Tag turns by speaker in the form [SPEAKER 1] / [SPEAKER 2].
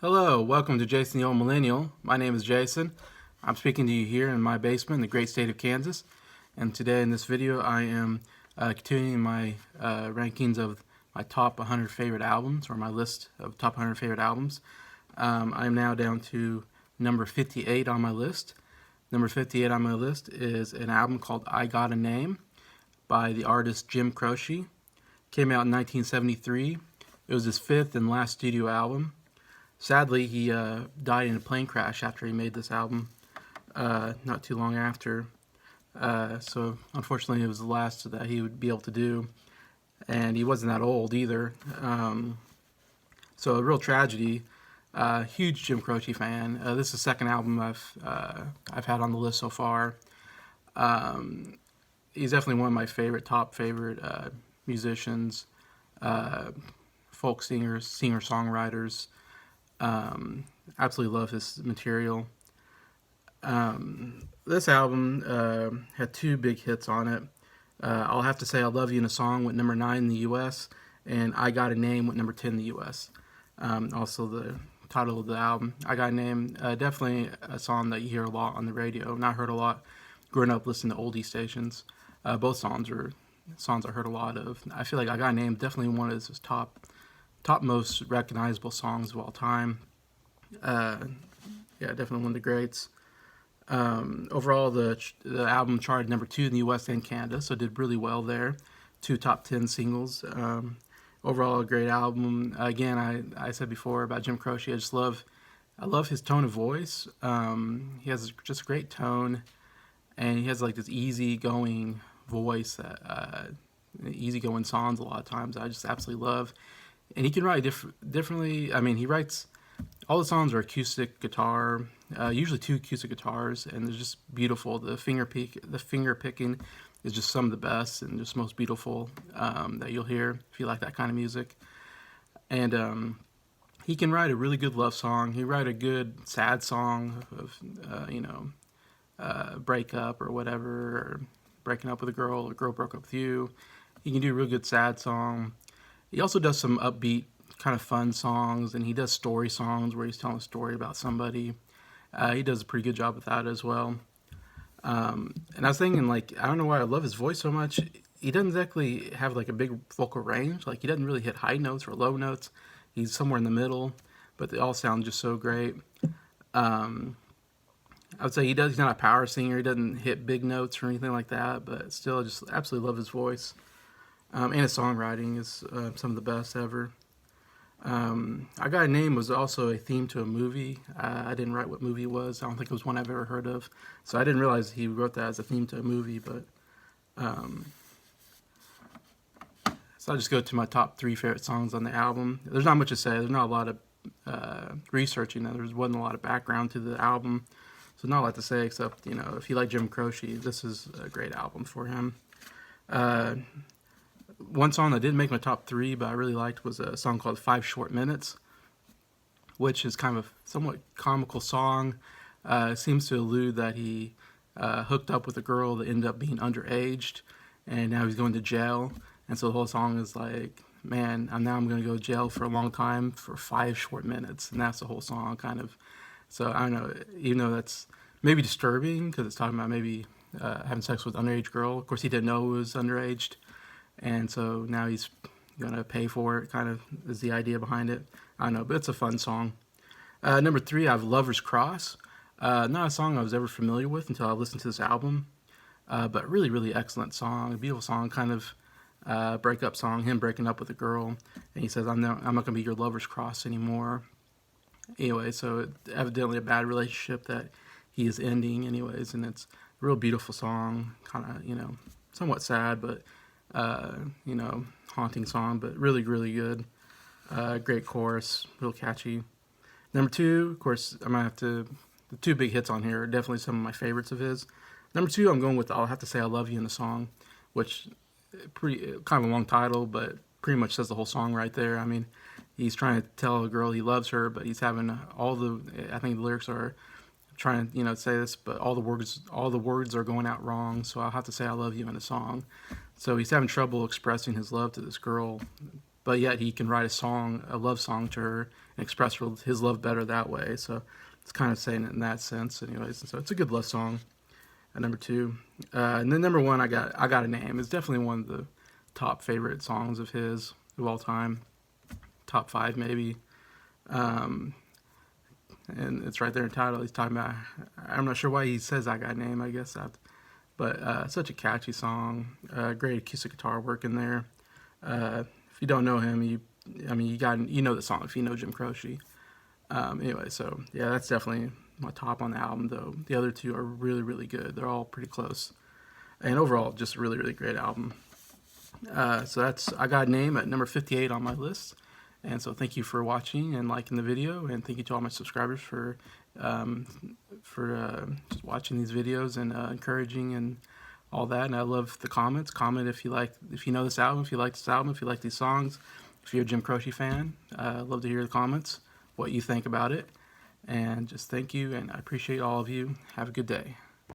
[SPEAKER 1] Hello, welcome to Jason the Old Millennial. My name is Jason. I'm speaking to you here in my basement in the great state of Kansas. And today in this video I am continuing my rankings of my top 100 favorite albums, or my list of top 100 favorite albums. I'm now down to number 58 on my list. Number 58 on my list is an album called I Got a Name by the artist Jim Croce. Came out in 1973. It was his fifth and last studio album. Sadly, he died in a plane crash after he made this album, not too long after. So unfortunately, it was the last that he would be able to do, and he wasn't that old either. So a real tragedy. Huge Jim Croce fan. This is the second album I've had on the list so far. He's definitely one of my top favorite musicians, folk singers, singer-songwriters. Absolutely love his material. This album had two big hits on it. I'll have to say I Love You in a Song went number 9 in the US, and I Got a Name went number 10 in the US. Also the title of the album, I Got a Name, definitely a song that you hear a lot on the radio, and I heard a lot growing up listening to oldie stations. Both songs are songs I heard a lot of. I feel like I Got a Name definitely one of his top most recognizable songs of all time. Yeah, definitely one of the greats. Overall, the album charted number 2 in the U.S. and Canada, so did really well there. 2 top 10 singles. Overall, a great album. Again, I said before about Jim Croce. I love his tone of voice. He has just a great tone, and he has like this easygoing voice, easygoing songs a lot of times. I just absolutely love. And he can write differently. I mean, he writes, all the songs are acoustic guitar, usually 2 acoustic guitars, and they're just beautiful. The finger picking is just some of the best and just most beautiful that you'll hear if you like that kind of music. And he can write a really good love song. He write a good sad song of, breakup or whatever, or breaking up with a girl broke up with you. He can do a real good sad song. He also does some upbeat, kind of fun songs, and he does story songs where he's telling a story about somebody. He does a pretty good job with that as well. And I was thinking, like, I don't know why I love his voice so much. He doesn't exactly have like a big vocal range. Like, he doesn't really hit high notes or low notes. He's somewhere in the middle, but they all sound just so great. I would say he's not a power singer. He doesn't hit big notes or anything like that, but still, I just absolutely love his voice. And his songwriting is some of the best ever. I Got a Name was also a theme to a movie. I didn't write what movie it was. I don't think it was one I've ever heard of. So I didn't realize he wrote that as a theme to a movie. But so I'll just go to my top 3 favorite songs on the album. There's not much to say. There's not a lot of researching. There wasn't a lot of background to the album. So not a lot to say except, if you like Jim Croce, this is a great album for him. One song that didn't make my top 3, but I really liked, was a song called 5 Short Minutes, which is kind of a somewhat comical song. It seems to allude that he hooked up with a girl that ended up being underaged, and now he's going to jail. And so the whole song is like, man, I'm going to go to jail for a long time for 5 short minutes. And that's the whole song, kind of. So I don't know, even though that's maybe disturbing because it's talking about maybe having sex with an underage girl. Of course, he didn't know he was underaged. And so now he's going to pay for it, kind of, is the idea behind it. I don't know, but it's a fun song. Number 3, I have Lover's Cross. Not a song I was ever familiar with until I listened to this album. But really, really excellent song. A beautiful song, kind of breakup song, him breaking up with a girl. And he says, I'm not going to be your lover's cross anymore. Anyway, so evidently a bad relationship that he is ending anyways. And it's a real beautiful song, kind of, somewhat sad, but haunting song, but really, really good. Great chorus, real catchy. Number 2, of course, the 2 big hits on here are definitely some of my favorites of his. Number 2, I'm going with I'll Have to Say I Love You in the Song, which pretty kind of a long title, but pretty much says the whole song right there. I mean, he's trying to tell a girl he loves her, but he's having I think the lyrics are trying to say this, but all the words are going out wrong, so I'll have to say I love you in a song. So he's having trouble expressing his love to this girl but yet he can write a song, a love song to her, and express his love better that way. So it's kind of saying it in that sense, anyways. And so it's a good love song. At number two, and then number one, I got a name. It's definitely one of the top favorite songs of his of all time, top five maybe. Um, and it's right there in the title. He's talking about. I'm not sure why he says "I Got a Name." I guess that, but such a catchy song. Great acoustic guitar work in there. If you don't know him, you know the song if you know Jim Croce. Anyway, so yeah, that's definitely my top on the album. Though the other two are really, really good. They're all pretty close, and overall, just a really, really great album. So that's I Got a Name at number 58 on my list. And so thank you for watching and liking the video, and thank you to all my subscribers for just watching these videos and encouraging and all that. And I love the comments. Comment if you know this album, if you like this album, if you like these songs, if you're a Jim Croce fan. I'd love to hear the comments, what you think about it. And just thank you, and I appreciate all of you. Have a good day.